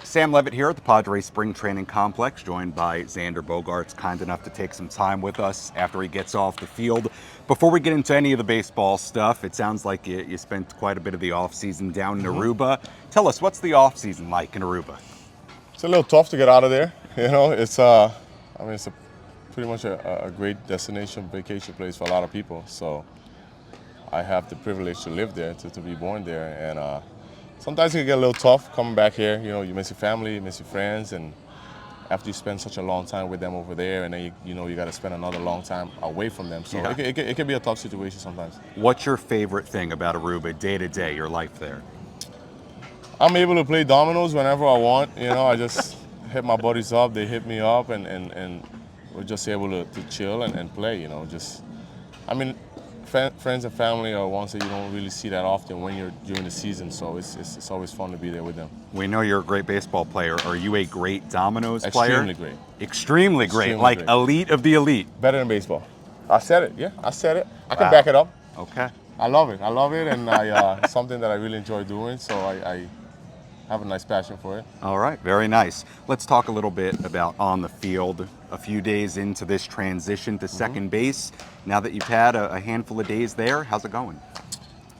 Sam Levitt here at the Padres Spring Training Complex, joined by Xander Bogaerts, kind enough to take some time with us after he gets off the field. Before we get into any of the baseball stuff, it sounds like you spent quite a bit of the offseason down in Aruba. Tell us, what's the offseason like in Aruba? It's a little tough to get out of there. It's it's pretty much a great destination vacation place for a lot of people. So I have the privilege to live there, to be born there, and sometimes it can get a little tough coming back here. You miss your family, you miss your friends, and after you spend such a long time with them over there, and then you got to spend another long time away from them. So Yeah. it can be a tough situation sometimes. What's your favorite thing about Aruba day to day, your life there? I'm able to play dominoes whenever I want. I just hit my buddies up, they hit me up, and we're just able to chill and play. Friends and family are ones that you don't really see that often when you're during the season. So it's always fun to be there with them. We know you're a great baseball player. Are you a great dominoes player? Extremely great. Extremely great, Extremely like great. elite of the elite. Better than baseball. I said it. Yeah, I said it. I can Wow. back it up. Okay. I love it. I love it, and it's something that I really enjoy doing. So I have a nice passion for it. All right, very nice. Let's talk a little bit about on the field. A few days into this transition to second base, now that you've had a handful of days there, how's it going?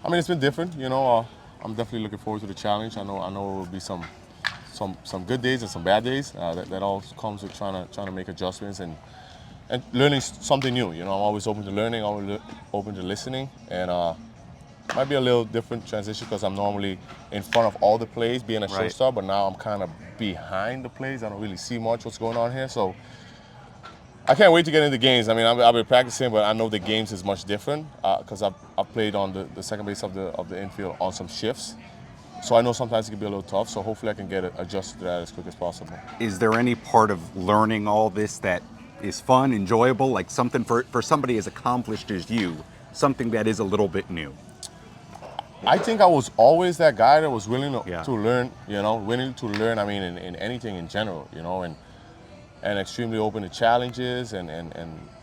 It's been different. I'm definitely looking forward to the challenge. I know it will be some good days and some bad days. That all comes with trying to make adjustments and learning something new. I'm always open to learning, always open to listening, and might be a little different transition because I'm normally in front of all the plays, being a Right. shortstop, but now I'm kind of behind the plays. I don't really see much what's going on here, so I can't wait to get into games. I've been practicing, but I know the games is much different because I've played on the second base of the infield on some shifts, so I know sometimes it can be a little tough. So hopefully I can get adjusted to that as quick as possible. Is there any part of learning all this that is fun, enjoyable, like something for somebody as accomplished as you, something that is a little bit new? I think I was always that guy that was willing Yeah. to learn, willing to learn, in anything in general, and extremely open to challenges and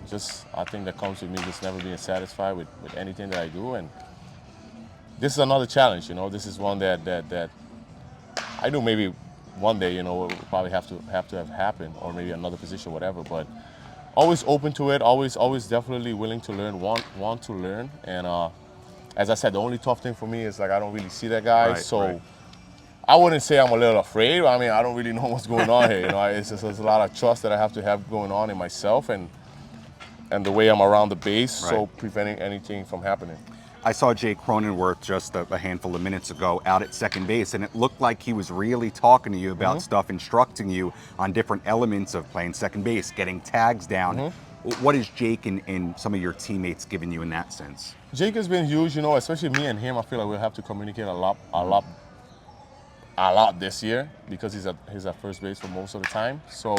just, I think that comes with me just never being satisfied with anything that I do. And this is another challenge, this is one that I do maybe one day, will probably have to have happened, or maybe another position, whatever, but always open to it, always definitely willing to learn, want to learn. And as I said, the only tough thing for me is I don't really see that guy, Right, so right. I wouldn't say I'm a little afraid. I don't really know what's going on here. It's just there's a lot of trust that I have to have going on in myself and the way I'm around the base, so Right. preventing anything from happening. I saw Jay Cronenworth just a handful of minutes ago out at second base, and it looked like he was really talking to you about stuff, instructing you on different elements of playing second base, getting tags down. What is Jake and some of your teammates giving you in that sense? Jake has been huge, especially me and him. I feel like we'll have to communicate a lot this year because he's at first base for most of the time. So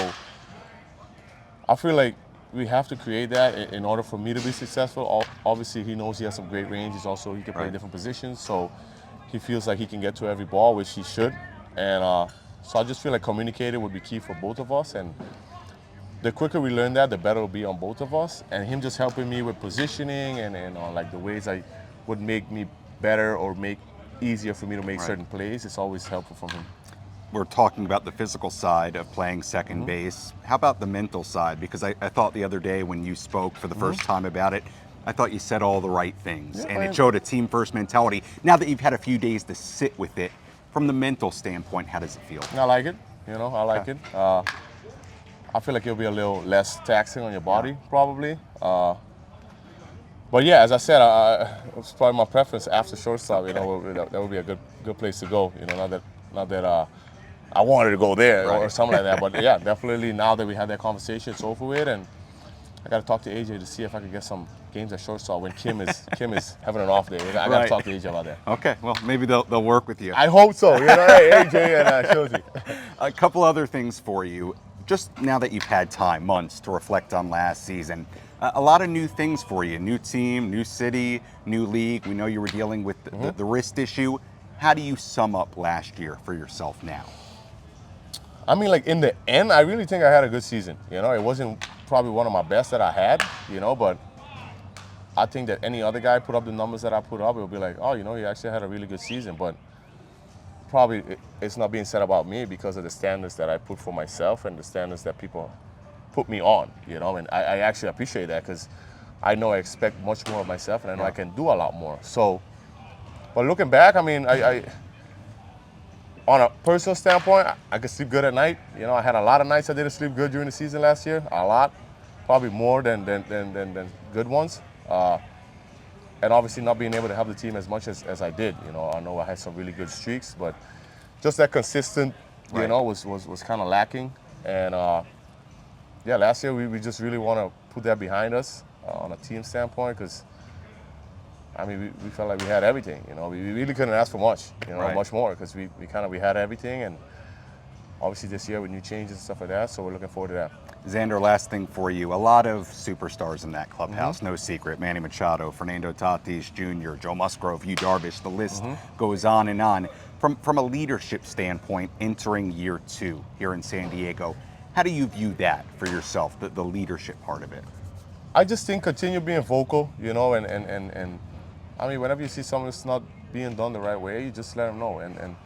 I feel like we have to create that in order for me to be successful. Obviously, he knows he has some great range. He can play Right. different positions, so he feels like he can get to every ball, which he should. And so I just feel like communicating would be key for both of us. And the quicker we learn that, the better it'll be on both of us. And him just helping me with positioning and like the ways I would make me better or make easier for me to make Right. certain plays. It's always helpful from him. We're talking about the physical side of playing second base. How about the mental side? Because I thought the other day when you spoke for the first time about it, I thought you said all the right things, Yeah, and it man. showed a team first mentality. Now that you've had a few days to sit with it, from the mental standpoint, how does it feel? I like it. I like it. I feel like it'll be a little less taxing on your body, probably. But yeah, as I said, it's probably my preference after shortstop. That would be a good place to go. Not that I wanted to go there or Right. something like that. But yeah, definitely now that we had that conversation, it's over with, and I got to talk to AJ to see if I can get some games at shortstop when Kim is having an off day. I got to Right. talk to AJ about that. Okay, well, maybe they'll work with you. I hope so. Hey, AJ and Shoji. A couple other things for you. Just now that you've had time, months, to reflect on last season, a lot of new things for you. New team, new city, new league. We know you were dealing with the wrist issue. How do you sum up last year for yourself now? In the end, I really think I had a good season. It wasn't probably one of my best that I had, but I think that any other guy put up the numbers that I put up, it'll be like, oh, he actually had a really good season. But probably it's not being said about me because of the standards that I put for myself and the standards that people put me on, you know, and I actually appreciate that because I know I expect much more of myself and I know I can do a lot more. So, but looking back, I mean, I on a personal standpoint, I could sleep good at night. You know, I had a lot of nights I didn't sleep good during the season last year, a lot, probably more than good ones. And obviously not being able to help the team as much as I did. You know I had some really good streaks, but just that consistent, you know, was kind of lacking. And yeah, last year we just really want to put that behind us on a team standpoint because, I mean, we felt like we had everything. You know, we really couldn't ask for much, you know, much more because we had everything. And obviously this year with new changes and stuff like that, so we're looking forward to that. Xander, last thing for you. A lot of superstars in that clubhouse, no secret. Manny Machado, Fernando Tatis Jr., Joe Musgrove, Yu Darvish, the list goes on and on. From a leadership standpoint, entering year 2 here in San Diego, how do you view that for yourself, the leadership part of it? I just think continue being vocal, you know, and I mean, whenever you see something that's not being done the right way, you just let them know. And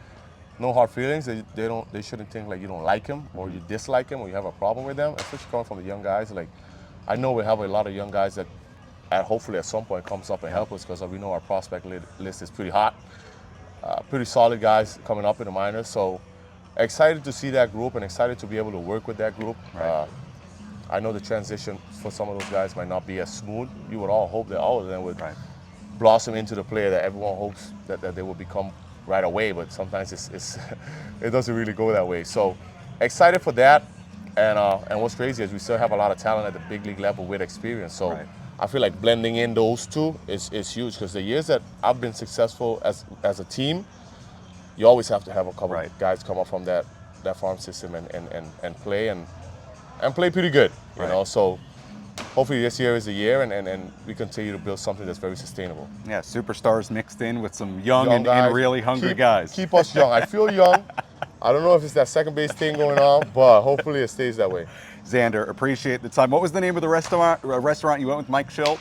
no hard feelings. They shouldn't think like you don't like him or you dislike him or you have a problem with them, especially coming from the young guys. Like, I know we have a lot of young guys that hopefully at some point comes up and help us because we know our prospect list is pretty hot. Pretty solid guys coming up in the minors. So excited to see that group and excited to be able to work with that group. I know the transition for some of those guys might not be as smooth. You would all hope that all of them would blossom into the player that everyone hopes that they will become right away, but sometimes it doesn't really go that way. So excited for that, and what's crazy is we still have a lot of talent at the big league level with experience. So I feel like blending in those two is huge because the years that I've been successful as a team, you always have to have a couple of guys come up from that farm system and play pretty good, you know. So hopefully this year is the year, and we continue to build something that's very sustainable. Yeah, superstars mixed in with some young and really hungry guys. Keep us young. I feel young. I don't know if it's that second base thing going on, but hopefully it stays that way. Xander, appreciate the time. What was the name of the restaurant you went with Mike Schilt?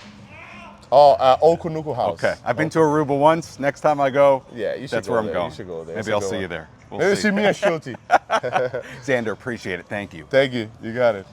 Oh, Okunuku House. Okay, I've been to Aruba once. Next time I go, yeah, you should that's where I'm going. You should go there. Maybe I'll see you there. Maybe see me and Schultz. Xander, appreciate it. Thank you. Thank you. You got it.